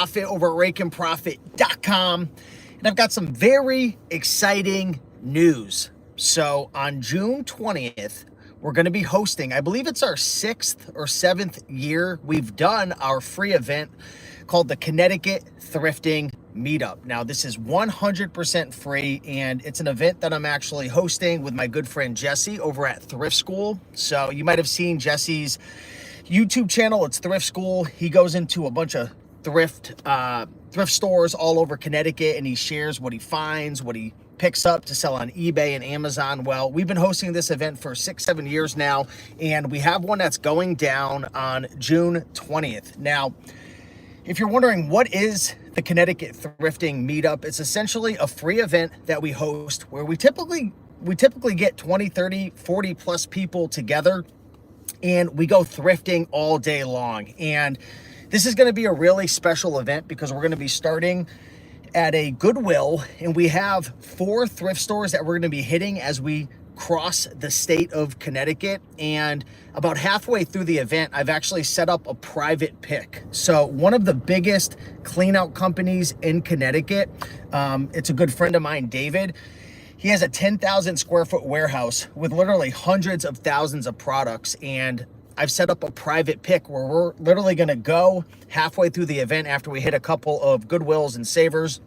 Profit over at rakeandprofit.com. And I've got some very exciting news. So on June 20th, we're going to be hosting, I believe it's our 6th or 7th year we've done our free event called the Connecticut Thrifting Meetup. Now, this is 100% free, and it's an event that I'm actually hosting with my good friend Jesse over at Thrift School. So you might have seen Jesse's YouTube channel. It's Thrift School. He goes into a bunch of thrift stores all over Connecticut, and he shares what he finds, what he picks up to sell on eBay and Amazon. Well, we've been hosting this event for 6-7 years now, and we have one that's going down on June 20th. Now, if you're wondering what is the Connecticut Thrifting Meetup, it's essentially a free event that we host where we typically get 20, 30, 40 plus people together, and we go thrifting all day long. And this is going to be a really special event because we're going to be starting at a Goodwill, and we have 4 thrift stores that we're going to be hitting as we cross the state of Connecticut. And about halfway through the event, I've actually set up a private pick. So one of the biggest cleanout companies in Connecticut, it's a good friend of mine, David. He has a 10,000 square foot warehouse with literally hundreds of thousands of products, and I've set up a private pick where we're literally going to go halfway through the event after we hit a couple of Goodwills and Savers,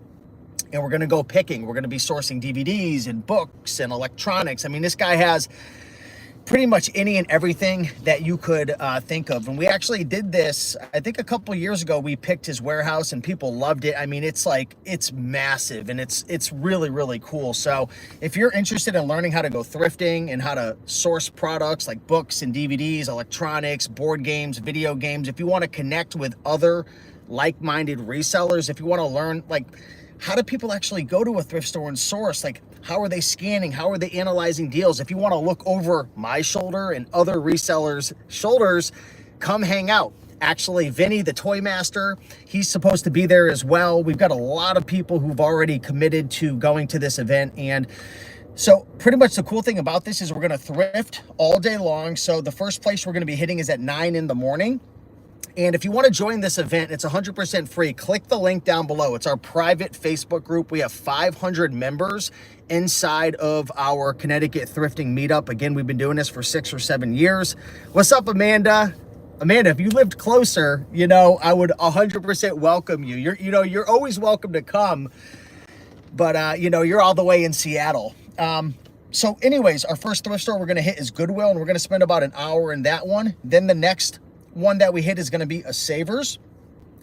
and we're going to go picking. We're going to be sourcing DVDs and books and electronics. I mean, this guy has pretty much any and everything that you could think of. And we actually did this, I think a couple years ago. We picked his warehouse and people loved it. I mean, it's massive, and it's really, really cool. So if you're interested in learning how to go thrifting and how to source products like books and DVDs, electronics, board games, video games, if you want to connect with other like-minded resellers, if you want to learn, like, how do people actually go to a thrift store and source? Like, how are they scanning? How are they analyzing deals? If you want to look over my shoulder and other resellers' shoulders, come hang out. Actually, Vinny, the toy master, he's supposed to be there as well. We've got a lot of people who've already committed to going to this event. And so pretty much the cool thing about this is we're going to thrift all day long. So the first place we're going to be hitting is at 9 in the morning. And if you want to join this event, it's 100% free. Click the link down below. It's our private Facebook group. We have 500 members inside of our Connecticut Thrifting Meetup. Again, we've been doing this for 6 or 7 years. What's up, Amanda? Amanda, if you lived closer, you know, I would 100% welcome you. You're always welcome to come, but you're all the way in Seattle. So anyways, our first thrift store we're going to hit is Goodwill, and we're going to spend about an hour in that one. Then the next one that we hit is going to be a Savers,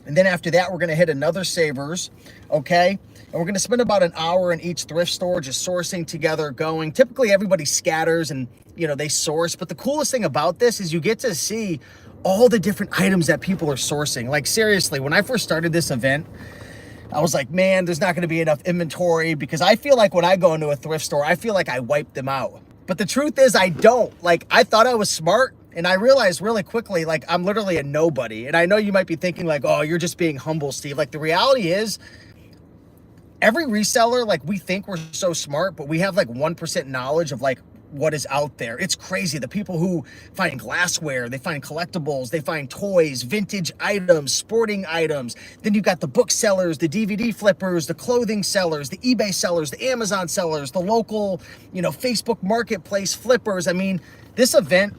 and then after that we're going to hit another Savers, okay? And we're going to spend about an hour in each thrift store just sourcing together, going. Typically everybody scatters and they source, but the coolest thing about this is you get to see all the different items that people are sourcing. Like, seriously, when I first started this event, I was like, man, there's not going to be enough inventory, because I feel like when I go into a thrift store, I feel like I wipe them out. But the truth is I don't. Like, I thought I was smart, and I realized really quickly, like, I'm literally a nobody. And I know you might be thinking like, oh, you're just being humble, Steve. Like, the reality is every reseller, like, we think we're so smart, but we have like 1% knowledge of like what is out there. It's crazy. The people who find glassware, they find collectibles, they find toys, vintage items, sporting items. Then you've got the book sellers, the DVD flippers, the clothing sellers, the eBay sellers, the Amazon sellers, the local, Facebook marketplace flippers. I mean, this event,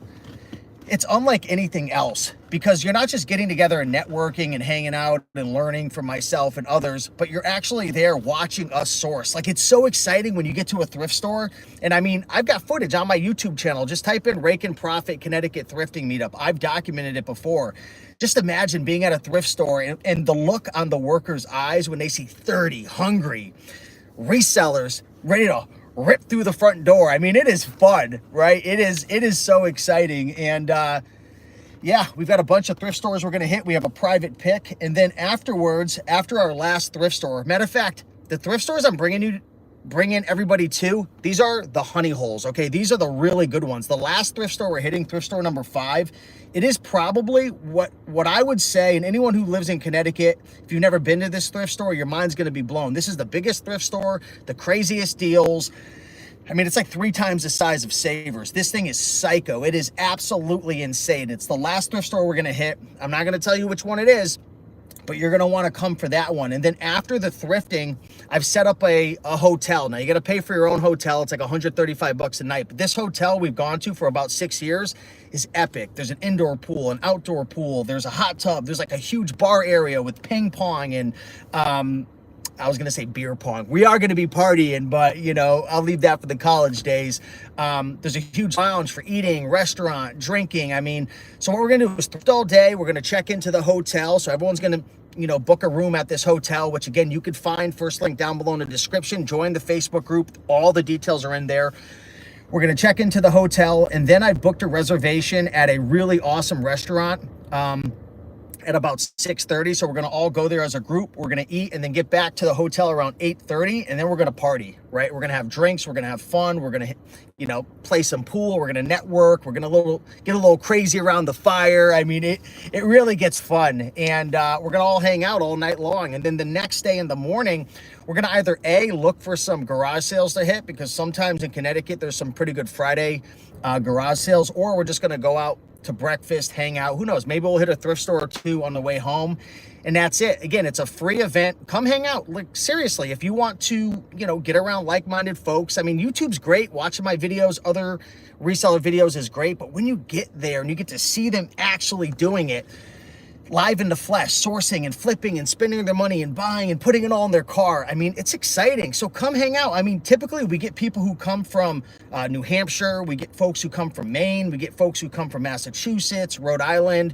it's unlike anything else, because you're not just getting together and networking and hanging out and learning from myself and others, but you're actually there watching us source. Like, it's so exciting when you get to a thrift store. And I mean, I've got footage on my YouTube channel. Just type in Rake and Profit Connecticut Thrifting Meetup. I've documented it before. Just imagine being at a thrift store and the look on the workers' eyes when they see 30 hungry resellers ready to rip through the front door. I mean, it is fun, right? It is so exciting. And yeah, we've got a bunch of thrift stores we're going to hit. We have a private pick. And then afterwards, after our last thrift store, matter of fact, the thrift stores I'm bringing everybody to, these are the honeyholes, okay? These are the really good ones. The last thrift store we're hitting, thrift store number 5, it is probably what I would say, and anyone who lives in Connecticut, if you've never been to this thrift store, your mind's going to be blown. This is the biggest thrift store, the craziest deals. I mean, it's like 3 times the size of Savers. This thing is psycho. It is absolutely insane. It's the last thrift store we're going to hit. I'm not going to tell you which one it is, but you're going to want to come for that one. And then after the thrifting, I've set up a hotel. Now you got to pay for your own hotel. It's like $135 a night. But this hotel we've gone to for about 6 years is epic. There's an indoor pool, an outdoor pool. There's a hot tub. There's like a huge bar area with ping pong and, I was going to say beer pong. We are going to be partying, but, you know, I'll leave that for the college days. There's a huge lounge for eating, restaurant, drinking. I mean, so what we're going to do is thrift all day. We're going to check into the hotel. So everyone's going to, you know, book a room at this hotel, which again, you could find first link down below in the description. Join the Facebook group. All the details are in there. We're going to check into the hotel. And then I booked a reservation at a really awesome restaurant. At about 6:30. So we're going to all go there as a group. We're going to eat and then get back to the hotel around 8:30. And then we're going to party, right? We're going to have drinks. We're going to have fun. We're going to, you know, play some pool. We're going to network. We're going to get a little crazy around the fire. I mean, it really gets fun. And we're going to all hang out all night long. And then the next day in the morning, we're going to either look for some garage sales to hit, because sometimes in Connecticut, there's some pretty good Friday garage sales, or we're just going to go out to breakfast, hang out. Who knows? Maybe we'll hit a thrift store or two on the way home. And that's it. Again, it's a free event. Come hang out. Like, seriously, if you want to, you know, get around like-minded folks. I mean, YouTube's great. Watching my videos, other reseller videos is great. But when you get there and you get to see them actually doing it, live in the flesh, sourcing and flipping and spending their money and buying and putting it all in their car. I mean, it's exciting. So come hang out. I mean, typically we get people who come from New Hampshire. We get folks who come from Maine. We get folks who come from Massachusetts, Rhode Island.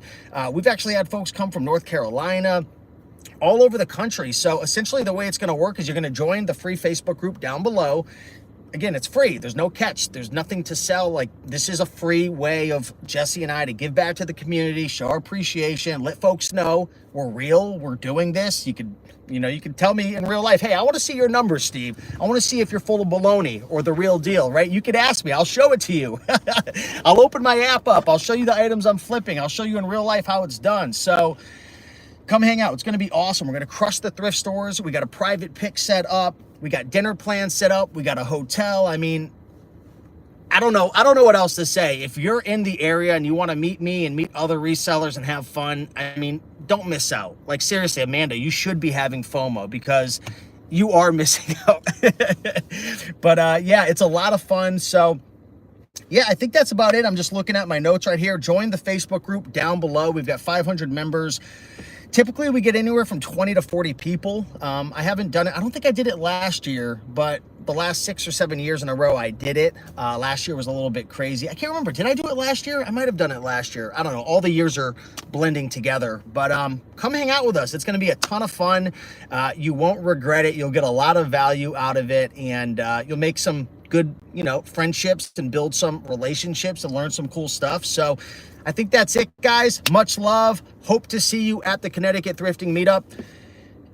We've actually had folks come from North Carolina, all over the country. So essentially the way it's going to work is you're going to join the free Facebook group down below. Again, it's free. There's no catch. There's nothing to sell. Like, this is a free way of Jesse and I to give back to the community, show our appreciation, let folks know we're real, we're doing this. You could, you know, you can tell me in real life, hey, I want to see your numbers, Steve. I want to see if you're full of baloney or the real deal, right? You could ask me. I'll show it to you. I'll open my app up. I'll show you the items I'm flipping. I'll show you in real life how it's done. So come hang out. It's going to be awesome. We're going to crush the thrift stores. We got a private pick set up. We got dinner plans set up. We got a hotel. I mean, I don't know what else to say. If you're in the area and you want to meet me and meet other resellers and have fun, I mean, don't miss out. Like, seriously, Amanda, you should be having FOMO, because you are missing out. But yeah, it's a lot of fun. So yeah, I think that's about it. I'm just looking at my notes right here. Join the Facebook group down below. We've got 500 members. Typically, we get anywhere from 20 to 40 people. I haven't done it. I don't think I did it last year, but the last 6 or 7 years in a row, I did it. Last year was a little bit crazy. I can't remember. Did I do it last year? I might have done it last year. I don't know. All the years are blending together. But come hang out with us. It's going to be a ton of fun. You won't regret it. You'll get a lot of value out of it, and you'll make some good, you know, friendships and build some relationships and learn some cool stuff. So I think that's it, guys. Much love. Hope to see you at the Connecticut Thrifting Meetup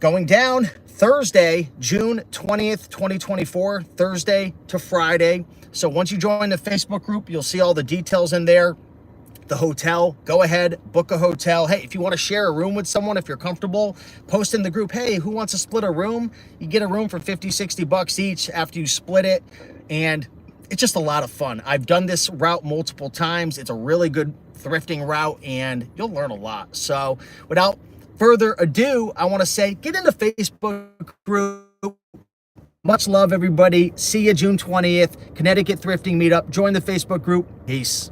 going down Thursday, June 20th, 2024, Thursday to Friday. So once you join the Facebook group, you'll see all the details in there. The hotel, go ahead, book a hotel. Hey, if you want to share a room with someone, if you're comfortable, post in the group, hey, who wants to split a room? You get a room for 50, 60 bucks each after you split it. And it's just a lot of fun. I've done this route multiple times. It's a really good thrifting route, and you'll learn a lot. So without further ado, I want to say, get in the Facebook group. Much love, everybody. See you June 20th, Connecticut Thrifting Meetup. Join the Facebook group. Peace.